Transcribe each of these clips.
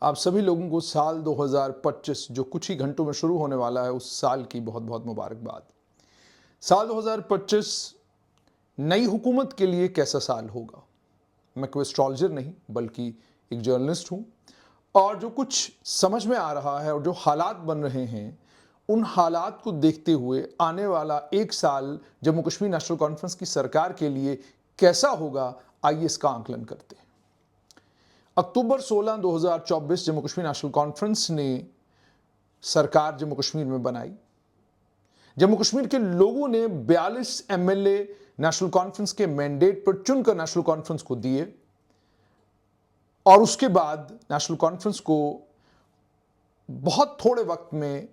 आप सभी लोगों को साल 2025 जो कुछ ही घंटों में शुरू होने वाला है उस साल की बहुत बहुत मुबारकबाद। साल 2025 नई हुकूमत के लिए कैसा साल होगा? मैं कोई एस्ट्रोलॉजर नहीं बल्कि एक जर्नलिस्ट हूं और जो कुछ समझ में आ रहा है और जो हालात बन रहे हैं उन हालात को देखते हुए आने वाला एक साल जम्मू कश्मीर नेशनल कॉन्फ्रेंस की सरकार के लिए कैसा होगा, आइए इसका आकलन करते हैं। अक्टूबर 16, 2024 जम्मू कश्मीर नेशनल कॉन्फ्रेंस ने सरकार जम्मू कश्मीर में बनाई। जम्मू कश्मीर के लोगों ने 42 एमएलए नेशनल कॉन्फ्रेंस के मैंडेट पर चुनकर नेशनल कॉन्फ्रेंस को दिए और उसके बाद नेशनल कॉन्फ्रेंस को बहुत थोड़े वक्त में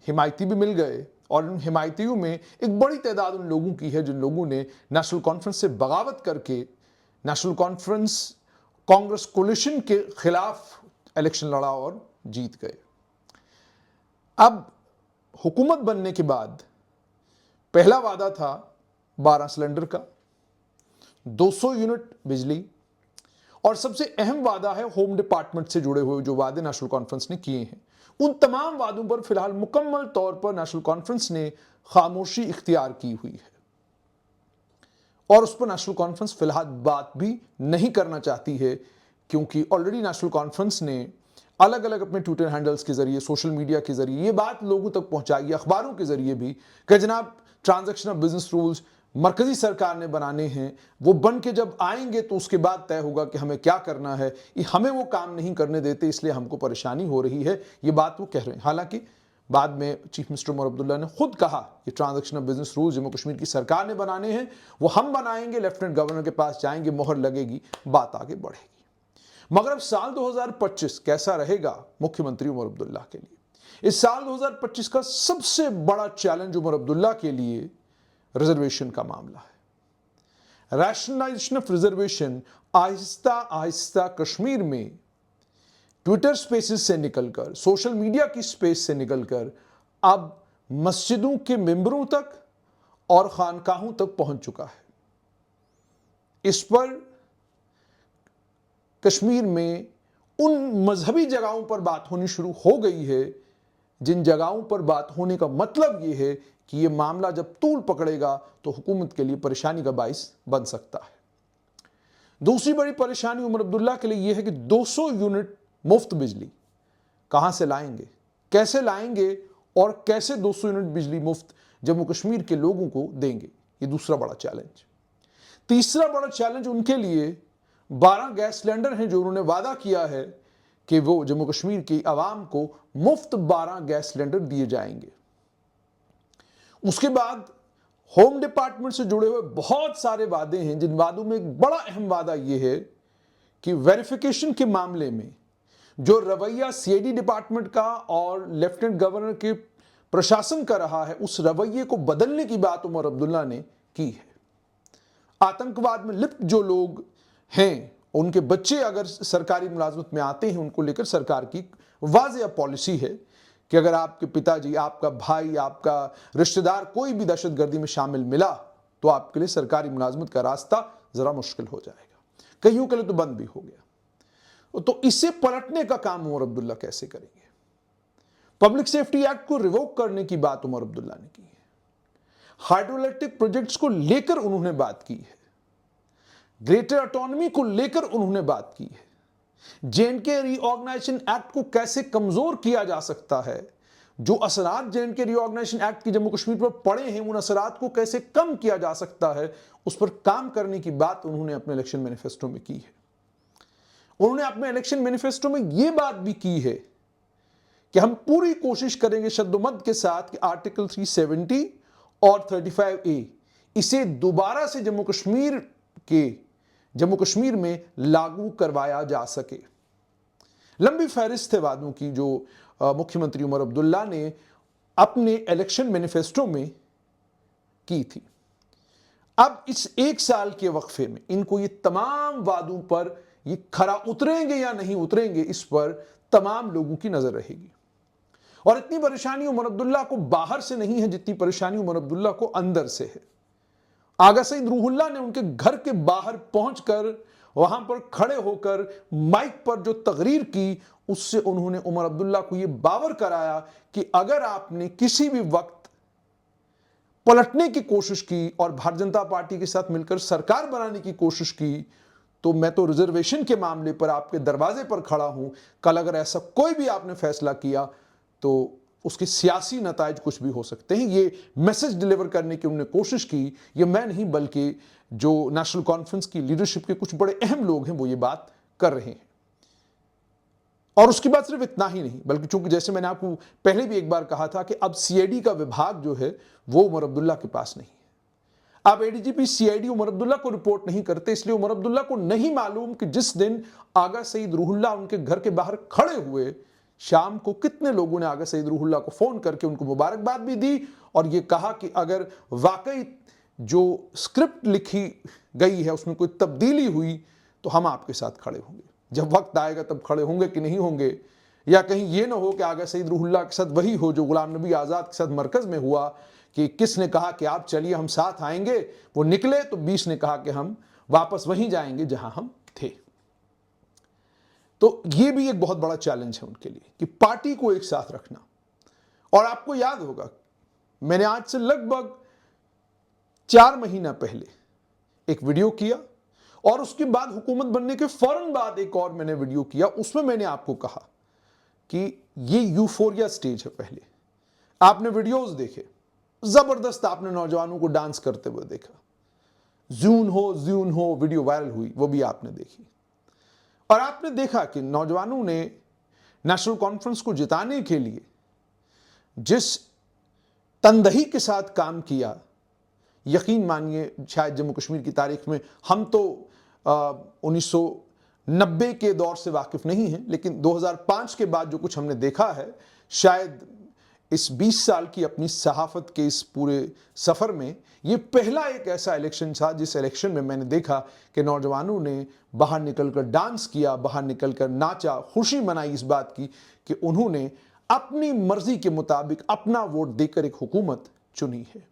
हिमायती भी मिल गए और उन हिमायतियों में एक बड़ी तादाद उन लोगों की है जिन लोगों ने नेशनल कॉन्फ्रेंस से बगावत करके नेशनल कॉन्फ्रेंस कांग्रेस कोलिशन के खिलाफ इलेक्शन लड़ा और जीत गए। अब हुकूमत बनने के बाद पहला वादा था 12 सिलेंडर का, 200 यूनिट बिजली और सबसे अहम वादा है होम डिपार्टमेंट से जुड़े हुए जो वादे नेशनल कॉन्फ्रेंस ने किए हैं। उन तमाम वादों पर फिलहाल मुकम्मल तौर पर नेशनल कॉन्फ्रेंस ने खामोशी इख्तियार की हुई है और उस पर नेशनल कॉन्फ्रेंस फिलहाल बात भी नहीं करना चाहती है, क्योंकि ऑलरेडी नेशनल कॉन्फ्रेंस ने अलग अलग अपने ट्विटर हैंडल्स के जरिए, सोशल मीडिया के जरिए ये बात लोगों तक पहुंचाई है, अखबारों के जरिए भी कि जनाब ट्रांजैक्शन ऑफ बिजनेस रूल्स मरकजी सरकार ने बनाने हैं, वो बन के जब आएंगे तो उसके बाद तय होगा कि हमें क्या करना है। हमें वो काम नहीं करने देते, इसलिए हमको परेशानी हो रही है, ये बात वो कह रहे हैं। हालांकि बाद में चीफ मिनिस्टर उमर अब्दुल्ला ने खुद कहा कि transaction of business rules Jammu Kashmir की सरकार ने बनाने हैं, वो हम बनाएंगे, लेफ्टिनेंट गवर्नर के पास जाएंगे, मोहर लगेगी, बात आगे बढ़ेगी। मगर अब साल 2025 कैसा रहेगा मुख्यमंत्री उमर अब्दुल्ला के लिए? इस साल 2025 का सबसे बड़ा चैलेंज उमर अब्दुल्ला के लिए रिजर्वेशन का मामला है। Rationalisation of reservation Aahista Aahista Kashmir में ट्विटर स्पेसेस से निकलकर, सोशल मीडिया की स्पेस से निकलकर अब मस्जिदों के मेंबरों तक और खानकाहों तक पहुंच चुका है। इस पर कश्मीर में उन मजहबी जगहों पर बात होनी शुरू हो गई है जिन जगहों पर बात होने का मतलब यह है कि यह मामला जब तूल पकड़ेगा तो हुकूमत के लिए परेशानी का बाइस बन सकता है। दूसरी बड़ी परेशानी उमर अब्दुल्ला के लिए यह है कि 200 यूनिट मुफ्त बिजली कहां से लाएंगे, कैसे लाएंगे और कैसे 200 यूनिट बिजली मुफ्त जम्मू कश्मीर के लोगों को देंगे, यह दूसरा बड़ा चैलेंज। तीसरा बड़ा चैलेंज उनके लिए 12 गैस सिलेंडर हैं जो उन्होंने वादा किया है कि वो जम्मू कश्मीर की आवाम को मुफ्त 12 गैस सिलेंडर दिए जाएंगे। उसके बाद होम डिपार्टमेंट से जुड़े हुए बहुत सारे वादे हैं, जिन वादों में एक बड़ा अहम वादा यह है कि वेरिफिकेशन के मामले में जो रवैया सीआईडी डिपार्टमेंट का और लेफ्टिनेंट गवर्नर के प्रशासन का रहा है, उस रवैये को बदलने की बात उमर अब्दुल्ला ने की है। आतंकवाद में लिप्त जो लोग हैं, उनके बच्चे अगर सरकारी मुलाजमत में आते हैं, उनको लेकर सरकार की वाज़ेह पॉलिसी है कि अगर आपके पिताजी, आपका भाई, आपका रिश्तेदार कोई भी दहशतगर्दी में शामिल मिला तो आपके लिए सरकारी मुलाजमत का रास्ता जरा मुश्किल हो जाएगा। कईयों के लिए तो बंद भी हो गया। तो इसे पलटने का काम उमर अब्दुल्ला कैसे करेंगे? पब्लिक सेफ्टी एक्ट को रिवोक करने की बात उमर अब्दुल्ला ने की है। हाइड्रोइलेक्ट्रिक प्रोजेक्ट्स को लेकर उन्होंने बात की है। ग्रेटर ऑटोनॉमी को लेकर उन्होंने बात की है। जेएंडके रीऑर्गेनाइजेशन एक्ट को कैसे कमजोर किया जा सकता है, जो असरात जेएंडके रीऑर्गेनाइजेशन एक्ट की जम्मू कश्मीर पर पड़े हैं, उन असरात को कैसे कम किया जा सकता है, उस पर काम करने की बात उन्होंने अपने इलेक्शन मैनिफेस्टो में की है। उन्होंने अपने इलेक्शन मैनिफेस्टो में यह बात भी की है कि हम पूरी कोशिश करेंगे शद्दोमद के साथ कि आर्टिकल 370 और 35A इसे दोबारा से जम्मू कश्मीर में लागू करवाया जा सके। लंबी फहरिस्त है वादों की जो मुख्यमंत्री उमर अब्दुल्ला ने अपने इलेक्शन मैनिफेस्टो में की थी। अब इस एक साल के वक्फे में इनको ये तमाम वादों पर ये खरा उतरेंगे या नहीं उतरेंगे, इस पर तमाम लोगों की नजर रहेगी। और इतनी परेशानी उमर अब्दुल्ला को बाहर से नहीं है जितनी परेशानी उमर अब्दुल्ला को अंदर से है। आगा सईद रूहुल्लाह ने उनके घर के बाहर पहुंचकर वहां पर खड़े होकर माइक पर जो तकरीर की, उससे उन्होंने उमर अब्दुल्ला को यह बावर कराया कि अगर आपने किसी भी वक्त पलटने की कोशिश की और भारतीय जनता पार्टी के साथ मिलकर सरकार बनाने की कोशिश की, तो मैं तो रिजर्वेशन के मामले पर आपके दरवाजे पर खड़ा हूं। कल अगर ऐसा कोई भी आपने फैसला किया तो उसके सियासी नताइज कुछ भी हो सकते हैं। ये मैसेज डिलीवर करने की उन्होंने कोशिश की। ये मैं नहीं, बल्कि जो नेशनल कॉन्फ्रेंस की लीडरशिप के कुछ बड़े अहम लोग हैं वो ये बात कर रहे हैं। और उसके बाद सिर्फ इतना ही नहीं, बल्कि चूंकि जैसे मैंने आपको पहले भी एक बार कहा था कि अब सीआईडी का विभाग जो है वो उमर अब्दुल्ला के पास नहीं है। अब एडीजीपी सीआईडी उमर अब्दुल्ला को रिपोर्ट नहीं करते, इसलिए उमर अब्दुल्ला को नहीं मालूम कि जिस दिन आगा सईद रूहुल्लाह उनके घर के बाहर खड़े हुए, शाम को कितने लोगों ने आगा सईद रूहुल्लाह को फोन करके उनको मुबारकबाद भी दी और यह कहा कि अगर वाकई जो स्क्रिप्ट लिखी गई है उसमें कोई तब्दीली हुई तो हम आपके साथ खड़े होंगे। जब वक्त आएगा तब खड़े होंगे कि नहीं होंगे, या कहीं ये ना हो कि आगा सईद रूहुल्लाह के साथ वही हो जो गुलाम नबी आज़ाद के साथ मरकज में हुआ कि 21 ने कहा कि आप चलिए हम साथ आएंगे, वो निकले, तो 20 ने कहा कि हम वापस वहीं जाएंगे जहां हम थे। तो ये भी एक बहुत बड़ा चैलेंज है उनके लिए कि पार्टी को एक साथ रखना। और आपको याद होगा मैंने आज से लगभग 4 महीना पहले एक वीडियो किया और उसके बाद हुकूमत बनने के फौरन बाद एक और मैंने वीडियो किया। उसमें मैंने आपको कहा कि ये यूफोरिया स्टेज है। पहले आपने वीडियोस देखे, जबरदस्त आपने नौजवानों को डांस करते हुए देखा, जून हो वीडियो वायरल हुई, वो भी आपने देखी। और आपने देखा कि नौजवानों ने नेशनल कॉन्फ्रेंस को जिताने के लिए जिस तंदही के साथ काम किया, यकीन मानिए शायद जम्मू कश्मीर की तारीख में, हम तो 1990 के दौर से वाकिफ नहीं हैं, लेकिन 2005 के बाद जो कुछ हमने देखा है, शायद इस 20 साल की अपनी सहाफत के इस पूरे सफर में ये पहला एक ऐसा इलेक्शन था जिस इलेक्शन में मैंने देखा कि नौजवानों ने बाहर निकलकर डांस किया, बाहर निकलकर नाचा, खुशी मनाई इस बात की कि उन्होंने अपनी मर्जी के मुताबिक अपना वोट देकर एक हुकूमत चुनी है।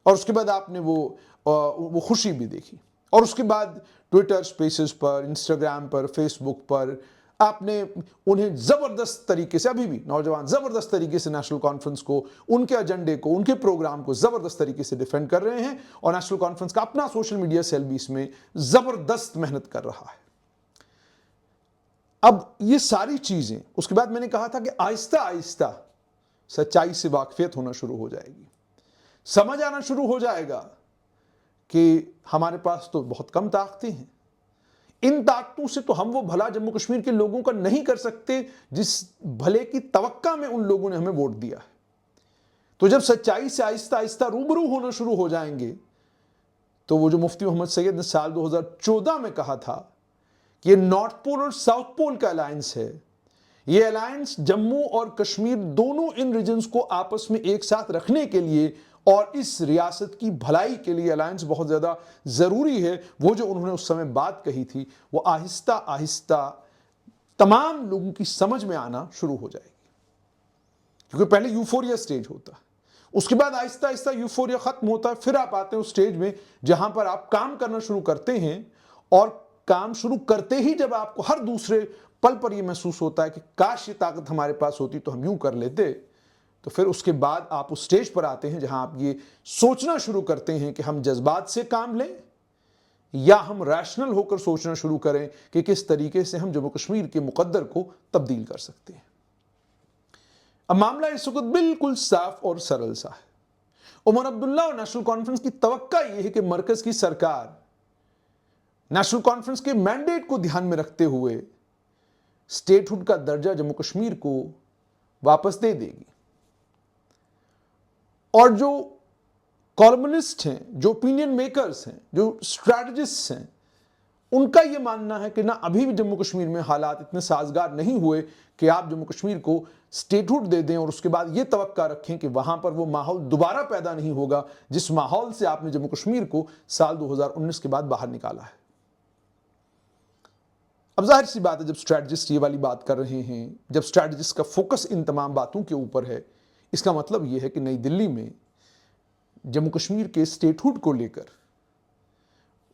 और उसके बाद आपने वो खुशी भी देखी। और उसके बाद ट्विटर स्पेसेस पर, इंस्टाग्राम पर, फेसबुक पर आपने उन्हें जबरदस्त तरीके से, अभी भी नौजवान जबरदस्त तरीके से नेशनल कॉन्फ्रेंस को, उनके एजेंडे को, उनके प्रोग्राम को जबरदस्त तरीके से डिफेंड कर रहे हैं। और नेशनल कॉन्फ्रेंस का अपना सोशल मीडिया सेल भी इसमें जबरदस्त मेहनत कर रहा है। अब ये सारी चीजें, उसके बाद मैंने कहा था कि आहिस्ता आहिस्ता सच्चाई से वाकफियत होना शुरू हो जाएगी, समझ आना शुरू हो जाएगा कि हमारे पास तो बहुत कम ताकतें हैं। इन ताकतों से तो हम वो भला जम्मू कश्मीर के लोगों का नहीं कर सकते जिस भले की तवक्का में उन लोगों ने हमें वोट दिया है। तो जब सच्चाई से आहिस्ता आहिस्ता रूबरू होना शुरू हो जाएंगे, तो वो जो मुफ्ती मोहम्मद सैयद ने साल 2014 में कहा था कि ये नॉर्थ पोल और साउथ पोल का अलायंस है, ये अलायंस जम्मू और कश्मीर दोनों इन रीजन्स को आपस में एक साथ रखने के लिए और इस रियासत की भलाई के लिए अलायंस बहुत ज़्यादा ज़रूरी है। वो जो उन्होंने उस समय बात कही थी वो आहिस्ता आहिस्ता तमाम लोगों की समझ में आना शुरू हो जाएगी। क्योंकि पहले यूफोरिया स्टेज होता है, उसके बाद आहिस्ता आहिस्ता यूफोरिया खत्म होता है, फिर आप आते हैं उस स्टेज में जहां पर आप काम करना शुरू करते हैं। और काम शुरू करते ही जब आपको हर दूसरे पल पर यह महसूस होता है कि काश ये ताकत हमारे पास होती तो हम यूं कर लेते, तो फिर उसके बाद आप उस स्टेज पर आते हैं जहां आप ये सोचना शुरू करते हैं कि हम जज्बात से काम लें या हम रैशनल होकर सोचना शुरू करें कि किस तरीके से हम जम्मू कश्मीर के मुकद्दर को तब्दील कर सकते हैं। अब मामला इस वक्त बिल्कुल साफ और सरल सा है। उमर अब्दुल्ला और नेशनल कॉन्फ्रेंस की तवक्का यह है कि मरकज की सरकार नेशनल कॉन्फ्रेंस के मैंडेट को ध्यान में रखते हुए स्टेटहुड का दर्जा जम्मू कश्मीर को वापस दे देगी। और जो कॉलमनिस्ट हैं, जो ओपिनियन मेकर्स हैं, जो स्ट्रैटेजिस्ट्स हैं, उनका यह मानना है कि ना अभी भी जम्मू कश्मीर में हालात इतने साजगार नहीं हुए कि आप जम्मू कश्मीर को स्टेटहुड दे दें और उसके बाद यह तवक्का रखें कि वहां पर वो माहौल दोबारा पैदा नहीं होगा जिस माहौल से आपने जम्मू कश्मीर को साल 2019 के बाद बाहर निकाला है। अब जाहिर सी बात है, जब स्ट्रैटेजिस्ट ये वाली बात कर रहे हैं, जब स्ट्रैटेजिस्ट का फोकस इन तमाम बातों के ऊपर है, इसका मतलब यह है कि नई दिल्ली में जम्मू कश्मीर के स्टेटहुड को लेकर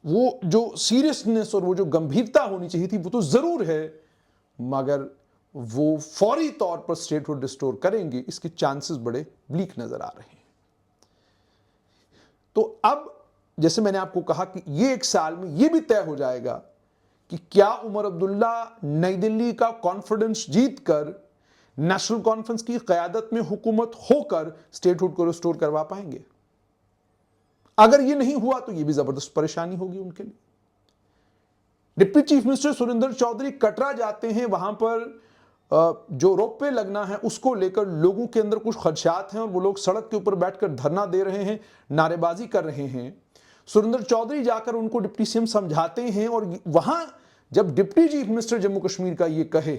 वो जो सीरियसनेस और वो जो गंभीरता होनी चाहिए थी वो तो जरूर है, मगर वो फौरी तौर पर स्टेटहुड रिस्टोर करेंगे इसके चांसेस बड़े ब्लीक नजर आ रहे हैं। तो अब जैसे मैंने आपको कहा कि ये एक साल में ये भी तय हो जाएगा कि क्या उमर अब्दुल्ला नई दिल्ली का कॉन्फिडेंस जीतकर नेशनल कॉन्फ्रेंस की क़यादत में हुकूमत होकर स्टेटहुड को रिस्टोर करवा पाएंगे। अगर ये नहीं हुआ तो ये भी जबरदस्त परेशानी होगी उनके लिए। Deputy chief minister Surendra Chaudhary Katra जाते हैं, वहां पर जो रोपवे लगना है उसको लेकर लोगों के अंदर कुछ खदशात हैं और वो लोग सड़क के ऊपर बैठकर धरना दे रहे हैं, नारेबाजी कर रहे हैं। सुरेंद्र चौधरी जाकर उनको डिप्टी सीएम समझाते हैं और वहां जब deputy chief minister Jammu Kashmir का ये कहे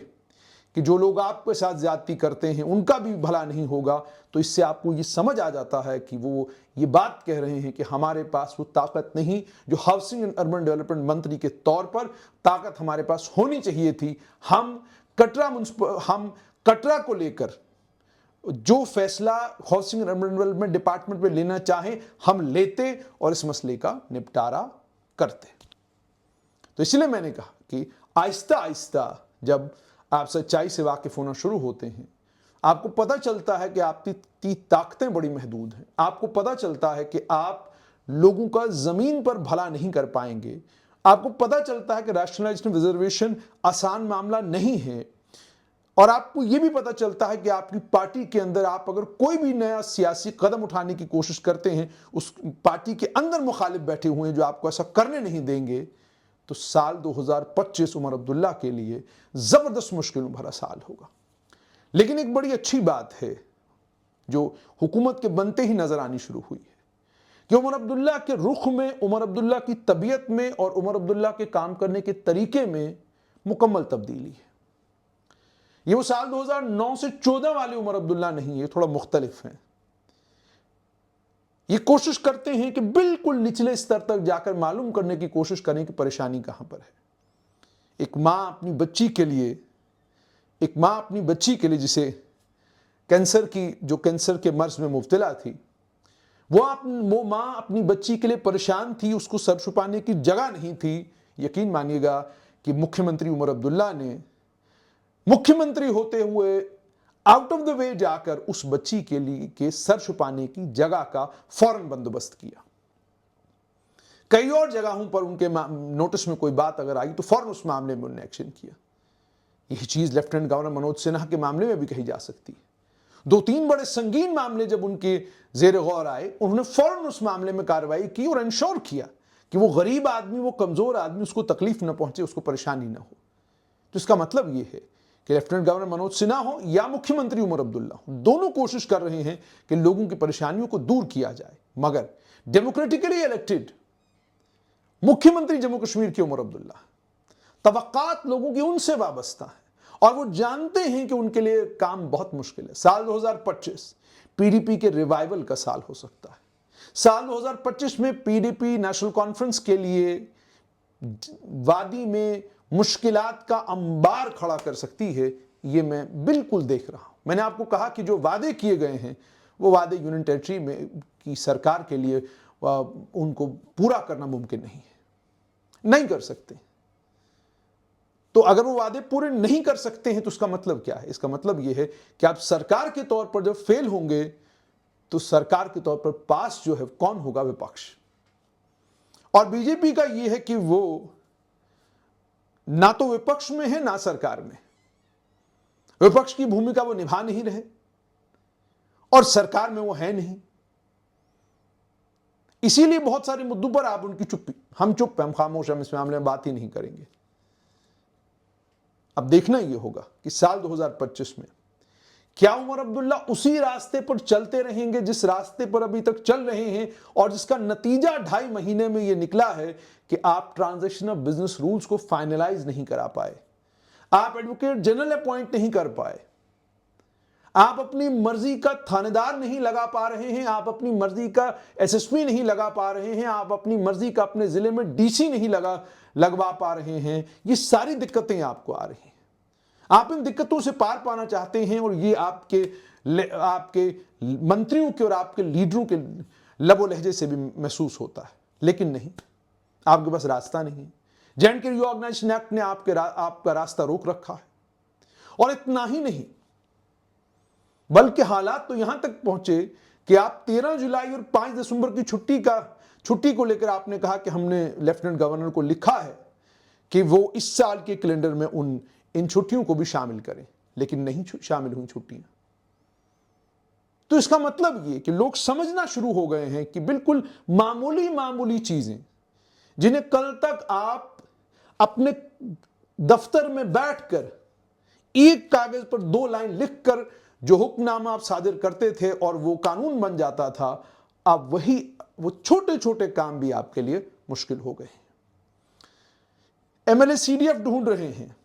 कि जो लोग आपके साथ ज्यादती करते हैं उनका भी भला नहीं होगा, तो इससे आपको ये समझ आ जाता है कि वो ये बात कह रहे हैं कि हमारे पास वो ताकत नहीं जो हाउसिंग एंड अर्बन डेवलपमेंट मंत्री के तौर पर ताकत हमारे पास होनी चाहिए थी। हम कटरा को लेकर जो फैसला housing and urban development department में लेना चाहें हम लेते और इस मसले का निपटारा करते। तो इसलिए मैंने कहा कि आहिस्ता आहिस्ता जब आप सच्चाई से वाकिफ होना शुरू होते हैं, आपको पता चलता है कि आपकी ताकतें बड़ी महदूद हैं, आपको पता चलता है कि आप लोगों का जमीन पर भला नहीं कर पाएंगे, आपको पता चलता है कि रैशनलाइजेशन रिजर्वेशन आसान मामला नहीं है, और आपको यह भी पता चलता है कि आपकी पार्टी के अंदर आप अगर कोई भी नया सियासी कदम उठाने की कोशिश करते हैं, उस पार्टी के अंदर मुखालिफ बैठे हुए हैं जो आपको ऐसा करने नहीं देंगे, तो साल 2025 उमर अब्दुल्ला के लिए जबरदस्त मुश्किलों भरा साल होगा। लेकिन एक बड़ी अच्छी बात है जो हुकूमत के बनते ही नजर आनी शुरू हुई है कि उमर अब्दुल्ला के रुख में, उमर अब्दुल्ला की तबीयत में और उमर अब्दुल्ला के काम करने के तरीके में मुकम्मल तब्दीली है। ये वो साल 2009 से 14 वाले उमर अब्दुल्ला नहीं है, थोड़ा मुख्तलिफ है। ये कोशिश करते हैं कि बिल्कुल निचले स्तर तक जाकर मालूम करने की कोशिश करें कि परेशानी कहां पर है। एक मां अपनी बच्ची के लिए जिसे कैंसर के मर्ज में मुब्तला थी, वो मां अपनी बच्ची के लिए परेशान थी, उसको सर छुपाने की जगह नहीं थी। यकीन मानिएगा कि मुख्यमंत्री उमर अब्दुल्ला ने मुख्यमंत्री होते हुए आउट ऑफ द वे जाकर उस बच्ची के सर छुपाने की जगह का फौरन बंदोबस्त किया। कई और जगहों पर उनके नोटिस में कोई बात अगर आई तो फौरन उस मामले में उन्होंने एक्शन किया। यही चीज लेफ्टिनेंट गवर्नर मनोज सिन्हा के मामले में भी कही जा सकती है। 2-3 बड़े संगीन मामले जब उनके जेर गौर आए, उन्होंने फौरन उस मामले में कार्रवाई की और इंश्योर किया कि वो गरीब आदमी, वो कमजोर आदमी, उसको तकलीफ न पहुंचे, उसको परेशानी न हो। तो इसका मतलब ये है कि लेफ्टिनेंट गवर्नर मनोज सिन्हा हो या मुख्यमंत्री उमर अब्दुल्ला हो, दोनों कोशिश कर रहे हैं कि लोगों की परेशानियों को दूर किया जाए। मगर डेमोक्रेटिकली इलेक्टेड मुख्यमंत्री जम्मू कश्मीर के उमर अब्दुल्ला, तवक्कात लोगों की उनसे वाबस्ता है और वो जानते हैं कि उनके लिए काम बहुत मुश्किल है। साल 2025 पीडीपी के रिवाइवल का साल हो सकता है। साल 2025 में पीडीपी नेशनल कॉन्फ्रेंस के लिए वादी में मुश्किलात का अंबार खड़ा कर सकती है, ये मैं बिल्कुल देख रहा हूं। मैंने आपको कहा कि जो वादे किए गए हैं वो वादे यूनियन टेरिटरी में की सरकार के लिए उनको पूरा करना मुमकिन नहीं है, नहीं कर सकते। तो अगर वो वादे पूरे नहीं कर सकते हैं तो उसका मतलब क्या है? इसका मतलब यह है कि आप सरकार के तौर पर जब फेल होंगे तो सरकार के तौर पर पास जो है कौन होगा? विपक्ष। और बीजेपी का यह है कि वो ना तो विपक्ष में है ना सरकार में, विपक्ष की भूमिका वो निभा नहीं रहे और सरकार में वो है नहीं। इसीलिए बहुत सारे मुद्दों पर आप उनकी चुप्पी, हम चुप, हम खामोश, हम इस मामले में बात ही नहीं करेंगे। अब देखना यह होगा कि साल 2025 में क्या उमर अब्दुल्ला उसी रास्ते पर चलते रहेंगे जिस रास्ते पर अभी तक चल रहे हैं और जिसका नतीजा 2.5 महीने में यह निकला है कि आप ट्रांजिशन ऑफ बिजनेस रूल्स को फाइनलाइज नहीं करा पाए, आप एडवोकेट जनरल अपॉइंट नहीं कर पाए, आप अपनी मर्जी का थानेदार नहीं लगा पा रहे हैं, आप अपनी मर्जी का एसएसपी नहीं लगा पा रहे हैं, आप अपनी मर्जी का अपने जिले में डीसी नहीं लगवा पा रहे हैं। ये सारी दिक्कतें आपको आ रही हैं। आप इन दिक्कतों से पार पाना चाहते हैं और ये आपके मंत्रियों के और आपके लीडरों के लबो लहजे से भी महसूस होता है, लेकिन नहीं, आपके पास रास्ता नहीं है। J&K रीऑर्गेनाइजेशन एक्ट ने आपका रास्ता रोक रखा है। और इतना ही नहीं, बल्कि हालात तो यहां तक पहुंचे कि आप 13 जुलाई और 5 दिसंबर की छुट्टी को लेकर आपने कहा कि हमने लेफ्टिनेंट गवर्नर को लिखा है कि वो इस साल के कैलेंडर में इन छुट्टियों को भी शामिल करें, लेकिन नहीं शामिल हुई छुट्टियां। तो इसका मतलब ये कि लोग समझना शुरू हो गए हैं कि बिल्कुल मामूली मामूली चीजें, जिन्हें कल तक आप अपने दफ्तर में बैठकर एक कागज पर 2 लाइन लिखकर जो हुक्मनामा आप सादिर करते थे और वो कानून बन जाता था, अब वो छोटे छोटे काम भी आपके लिए मुश्किल हो गए। एमएलए सीडीएफ ढूंढ रहे हैं,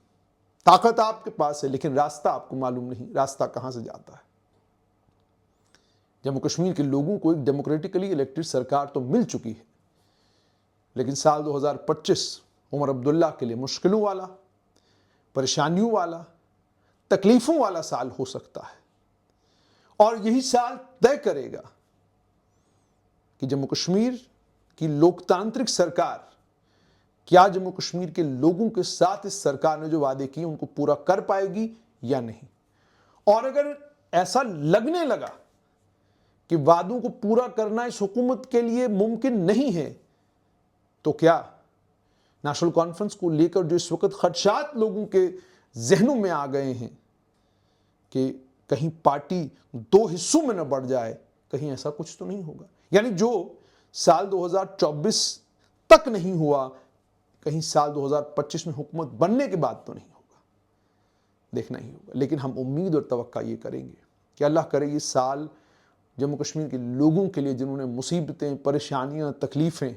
ताकत आपके पास है, लेकिन रास्ता आपको मालूम नहीं, रास्ता कहां से जाता है। जम्मू कश्मीर के लोगों को एक डेमोक्रेटिकली इलेक्टेड सरकार तो मिल चुकी है, लेकिन साल 2025 उमर अब्दुल्ला के लिए मुश्किलों वाला, परेशानियों वाला, तकलीफों वाला साल हो सकता है। और यही साल तय करेगा कि जम्मू कश्मीर की लोकतांत्रिक सरकार क्या जम्मू कश्मीर के लोगों के साथ इस सरकार ने जो वादे किए उनको पूरा कर पाएगी या नहीं। और अगर ऐसा लगने लगा कि वादों को पूरा करना इस हुकूमत के लिए मुमकिन नहीं है, तो क्या नेशनल कॉन्फ्रेंस को लेकर जो इस वक्त खदशात लोगों के जहनों में आ गए हैं कि कहीं पार्टी 2 हिस्सों में न बढ़ जाए, कहीं ऐसा कुछ तो नहीं होगा। यानी जो साल 2024 तक नहीं हुआ, कहीं साल 2025 में हुकूमत बनने के बाद तो नहीं होगा, देखना ही होगा। लेकिन हम उम्मीद और तवक्का ये करेंगे कि अल्लाह करे ये साल जम्मू कश्मीर के लोगों के लिए, जिन्होंने मुसीबतें, परेशानियां, तकलीफें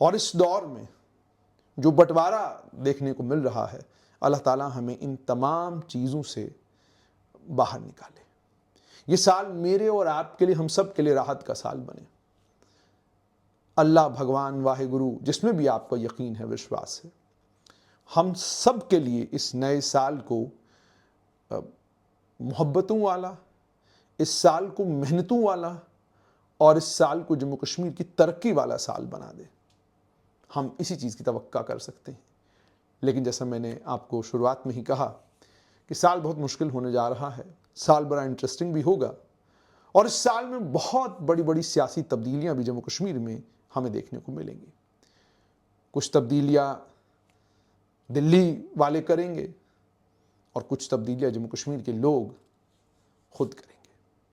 और इस दौर में जो बंटवारा देखने को मिल रहा है, अल्लाह ताला हमें इन तमाम चीज़ों से बाहर निकाले। ये साल मेरे और आपके लिए, हम सब के लिए राहत का साल बने। अल्लाह भगवान वाहिगुरु, जिसमें भी आपका यकीन है, विश्वास है, हम सब के लिए इस नए साल को मोहब्बतों वाला, इस साल को मेहनतों वाला और इस साल को जम्मू कश्मीर की तरक्की वाला साल बना दे। हम इसी चीज़ की तवक्का कर सकते हैं। लेकिन जैसा मैंने आपको शुरुआत में ही कहा कि साल बहुत मुश्किल होने जा रहा है, साल बड़ा इंटरेस्टिंग भी होगा और इस साल में बहुत बड़ी बड़ी सियासी तब्दीलियां भी जम्मू कश्मीर में हमें देखने को मिलेंगी। कुछ तब्दीलियां दिल्ली वाले करेंगे और कुछ तब्दीलियां जम्मू कश्मीर के लोग खुद करेंगे।